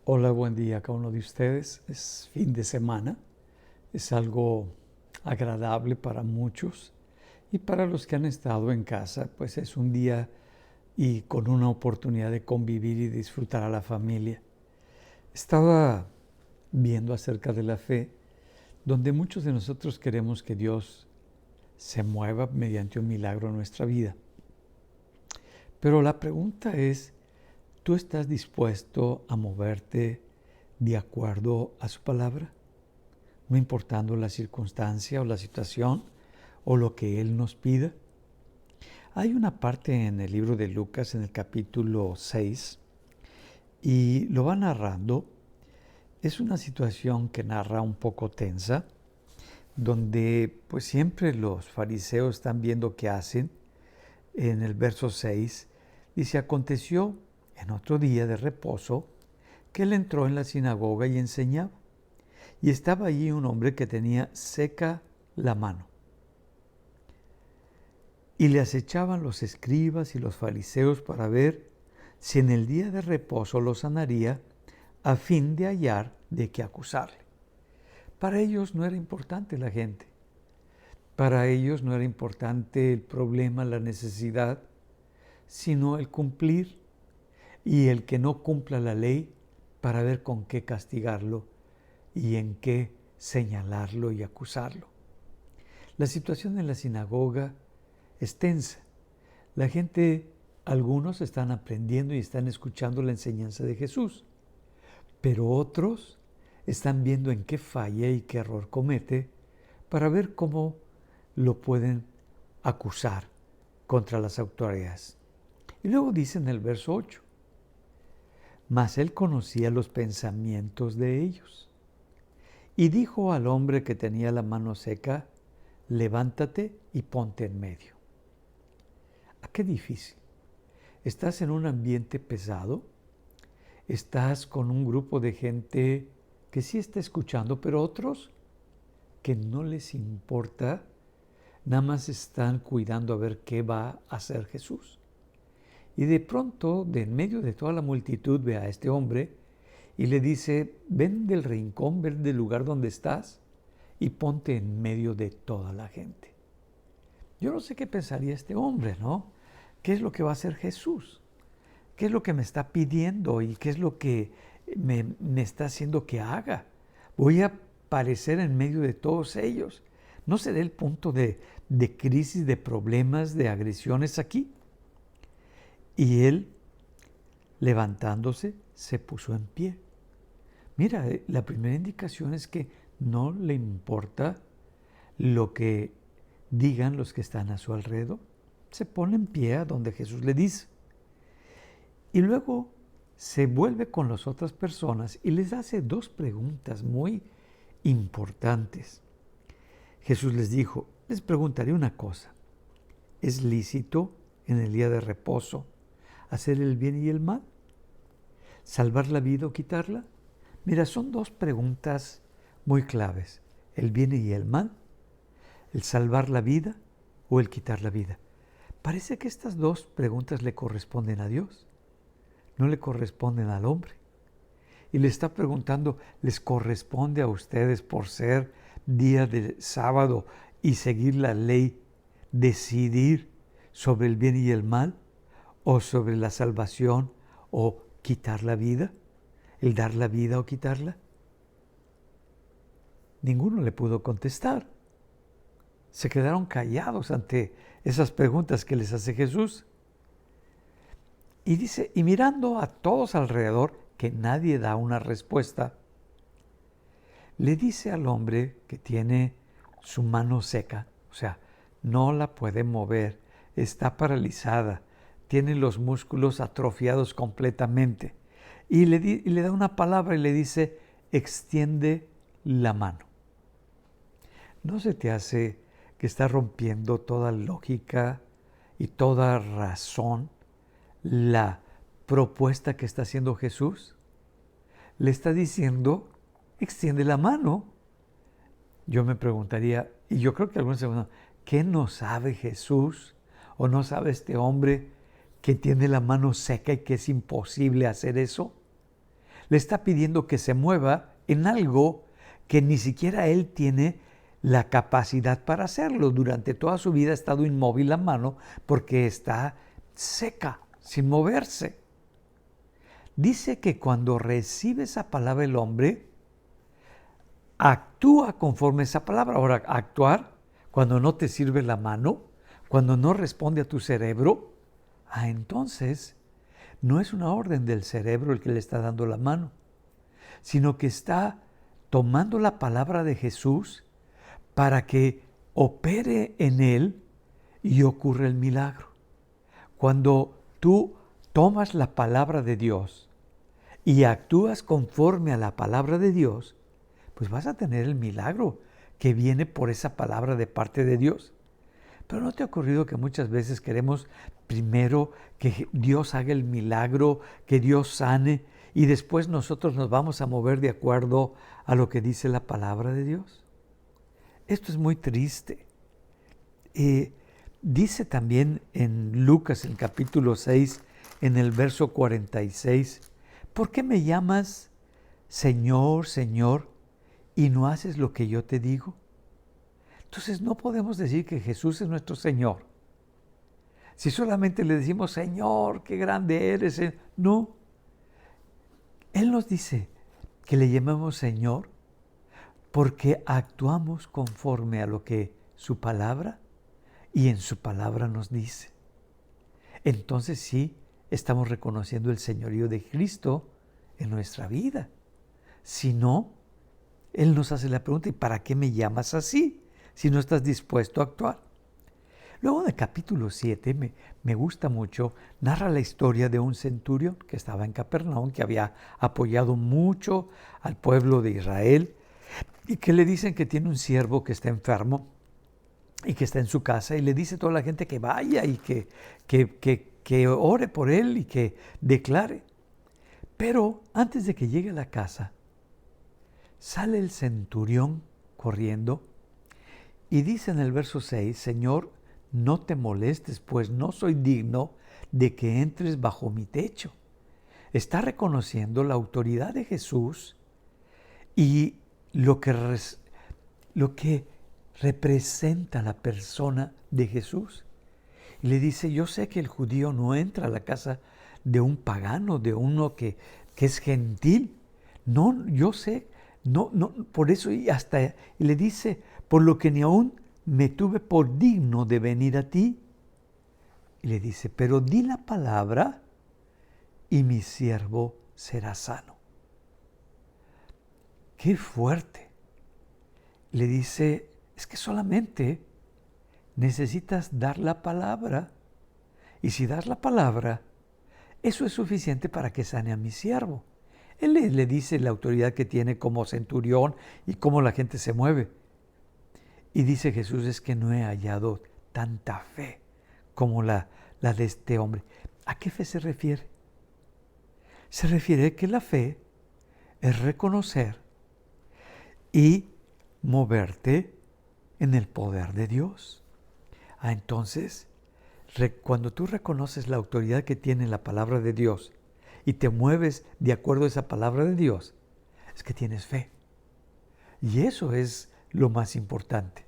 Hola, buen día a cada uno de ustedes. Es fin de semana, es algo agradable para muchos y para los que han estado en casa, pues es un día y con una oportunidad de convivir y disfrutar a la familia. Estaba viendo acerca de la fe, donde muchos de nosotros queremos que Dios se mueva mediante un milagro en nuestra vida. Pero la pregunta es, ¿tú estás dispuesto a moverte de acuerdo a su palabra? No importando la circunstancia o la situación o lo que Él nos pida. Hay una parte en el libro de Lucas, en el capítulo 6, y lo va narrando. Es una situación que narra un poco tensa, donde pues siempre los fariseos están viendo qué hacen. En el verso 6 dice: aconteció en otro día de reposo que él entró en la sinagoga y enseñaba. Y estaba allí un hombre que tenía seca la mano. Y le acechaban los escribas y los fariseos para ver si en el día de reposo lo sanaría, a fin de hallar de qué acusarle. Para ellos no era importante la gente. Para ellos no era importante el problema, la necesidad, sino el cumplir y el que no cumpla la ley, para ver con qué castigarlo y en qué señalarlo y acusarlo. La situación en la sinagoga es tensa. La gente, algunos están aprendiendo y están escuchando la enseñanza de Jesús, pero otros están viendo en qué falla y qué error comete para ver cómo lo pueden acusar contra las autoridades. Y luego dice en el verso 8, mas él conocía los pensamientos de ellos. Y dijo al hombre que tenía la mano seca: levántate y ponte en medio. ¿A qué difícil? ¿Estás en un ambiente pesado? ¿Estás con un grupo de gente que sí está escuchando, pero otros que no les importa? Nada más están cuidando a ver qué va a hacer Jesús. Y de pronto, de en medio de toda la multitud, ve a este hombre y le dice: ven del rincón, ven del lugar donde estás y ponte en medio de toda la gente. Yo no sé qué pensaría este hombre, ¿no? ¿Qué es lo que va a hacer Jesús? ¿Qué es lo que me está pidiendo y qué es lo que me está haciendo que haga? Voy a aparecer en medio de todos ellos. ¿No será el punto de crisis, de problemas, de agresiones aquí? Y él, levantándose, se puso en pie. Mira, la primera indicación es que no le importa lo que digan los que están a su alrededor. Se pone en pie a donde Jesús le dice. Y luego se vuelve con las otras personas y les hace dos preguntas muy importantes. Jesús les dijo: les preguntaré una cosa. ¿Es lícito en el día de reposo hacer el bien y el mal? ¿Salvar la vida o quitarla? Mira, son dos preguntas muy claves. ¿El bien y el mal? ¿El salvar la vida o el quitar la vida? Parece que estas dos preguntas le corresponden a Dios, no le corresponden al hombre. Y le está preguntando: ¿les corresponde a ustedes, por ser día de sábado y seguir la ley, decidir sobre el bien y el mal, o sobre la salvación o quitar la vida? ¿El dar la vida o quitarla? Ninguno le pudo contestar. Se quedaron callados ante esas preguntas que les hace Jesús. Y dice, y mirando a todos alrededor, que nadie da una respuesta, le dice al hombre que tiene su mano seca, o sea, no la puede mover, está paralizada, tiene los músculos atrofiados completamente, y le da una palabra y le dice: extiende la mano. ¿No se te hace que está rompiendo toda lógica y toda razón la propuesta que está haciendo Jesús? Le está diciendo: extiende la mano. Yo me preguntaría, y yo creo que algunos se preguntan: ¿qué no sabe Jesús o no sabe este hombre que tiene la mano seca y que es imposible hacer eso? le está pidiendo que se mueva en algo que ni siquiera él tiene la capacidad para hacerlo. Durante toda su vida ha estado inmóvil la mano porque está seca, sin moverse. Dice que cuando recibe esa palabra el hombre, actúa conforme a esa palabra. Ahora, actuar cuando no te sirve la mano, cuando no responde a tu cerebro, entonces no es una orden del cerebro el que le está dando la mano, sino que está tomando la palabra de Jesús para que opere en él y ocurra el milagro. Cuando tú tomas la palabra de Dios y actúas conforme a la palabra de Dios, pues vas a tener el milagro que viene por esa palabra de parte de Dios. Pero ¿no te ha ocurrido que muchas veces queremos primero que Dios haga el milagro, que Dios sane, y después nosotros nos vamos a mover de acuerdo a lo que dice la palabra de Dios? Esto es muy triste. Dice también en Lucas, en capítulo 6, en el verso 46, ¿por qué me llamas Señor, Señor, y no haces lo que yo te digo? Entonces no podemos decir que Jesús es nuestro Señor si solamente le decimos, Señor, qué grande eres. No, Él nos dice que le llamemos Señor porque actuamos conforme a lo que su palabra y en su palabra nos dice. Entonces sí, estamos reconociendo el señorío de Cristo en nuestra vida. Si no, Él nos hace la pregunta, ¿y para qué me llamas así si no estás dispuesto a actuar? Luego en el capítulo 7 me gusta mucho, narra la historia de un centurión que estaba en Capernaum, que había apoyado mucho al pueblo de Israel y que le dicen que tiene un siervo que está enfermo y que está en su casa, y le dice a toda la gente que vaya y que ore por él y que declare. Pero antes de que llegue a la casa, sale el centurión corriendo y dice en el verso 6, Señor, no te molestes, pues no soy digno de que entres bajo mi techo. Está reconociendo la autoridad de Jesús y lo que representa la persona de Jesús. Y le dice, yo sé que el judío no entra a la casa de un pagano, de uno que es gentil. No, yo sé, no, por eso y le dice, por lo que ni aún me tuve por digno de venir a ti. Y le dice, pero di la palabra y mi siervo será sano. ¡Qué fuerte! Le dice, es que solamente necesitas dar la palabra. Y si das la palabra, eso es suficiente para que sane a mi siervo. Él le dice la autoridad que tiene como centurión y cómo la gente se mueve. Y dice Jesús, es que no he hallado tanta fe como la de este hombre. ¿A qué fe se refiere? Se refiere que la fe es reconocer y moverte en el poder de Dios. Entonces, cuando tú reconoces la autoridad que tiene la palabra de Dios y te mueves de acuerdo a esa palabra de Dios, es que tienes fe. Y eso es lo más importante.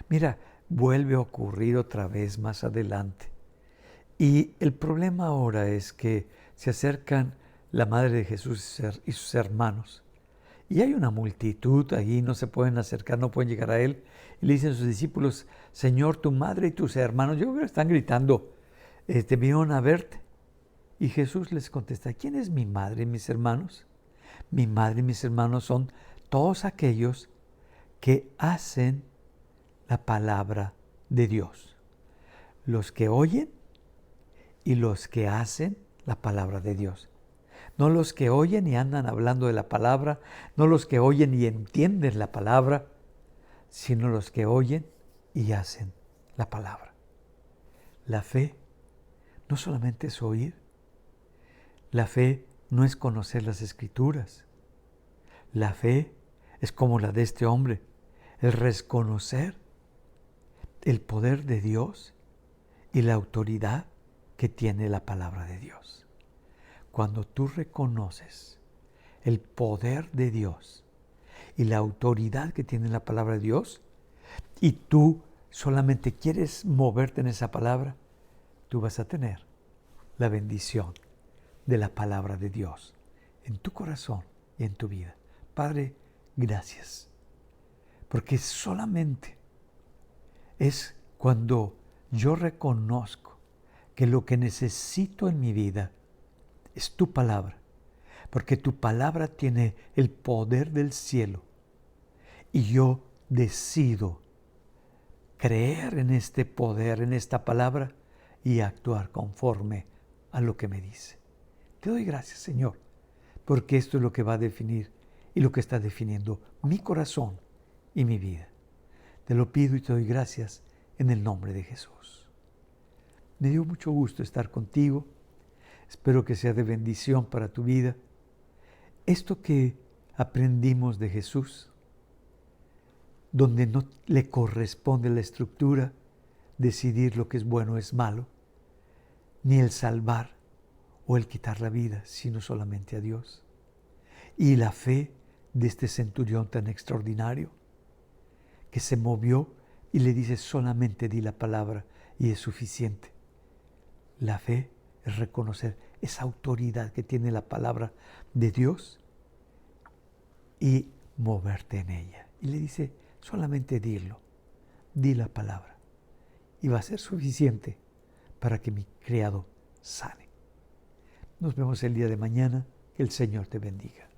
Mira, vuelve a ocurrir otra vez más adelante. Y el problema ahora es que se acercan la madre de Jesús y sus hermanos. Y hay una multitud allí, no se pueden acercar, no pueden llegar a él. Y le dicen a sus discípulos, Señor, tu madre y tus hermanos, yo creo que están gritando, vinieron a verte. Y Jesús les contesta, ¿quién es mi madre y mis hermanos? Mi madre y mis hermanos son todos aquellos que hacen la palabra de Dios. Los que oyen y los que hacen la palabra de Dios. No los que oyen y andan hablando de la palabra, no los que oyen y entienden la palabra, sino los que oyen y hacen la palabra. La fe no solamente es oír, la fe no es conocer las Escrituras. La fe es como la de este hombre, el reconocer el poder de Dios y la autoridad que tiene la palabra de Dios. Cuando tú reconoces el poder de Dios y la autoridad que tiene la palabra de Dios, y tú solamente quieres moverte en esa palabra, tú vas a tener la bendición de la palabra de Dios en tu corazón y en tu vida. Padre, gracias, porque solamente es cuando yo reconozco que lo que necesito en mi vida es tu palabra, porque tu palabra tiene el poder del cielo y yo decido creer en este poder, en esta palabra y actuar conforme a lo que me dice. Te doy gracias, Señor, porque esto es lo que va a definir y lo que está definiendo mi corazón y mi vida. Te lo pido y te doy gracias en el nombre de Jesús. Me dio mucho gusto estar contigo. Espero que sea de bendición para tu vida. Esto que aprendimos de Jesús, donde no le corresponde la estructura decidir lo que es bueno o es malo, ni el salvar o el quitar la vida, sino solamente a Dios. Y la fe de este centurión tan extraordinario, que se movió y le dice solamente di la palabra y es suficiente. La fe es reconocer esa autoridad que tiene la palabra de Dios y moverte en ella. Y le dice solamente dilo, di la palabra y va a ser suficiente para que mi criado sane. Nos vemos el día de mañana. Que el Señor te bendiga.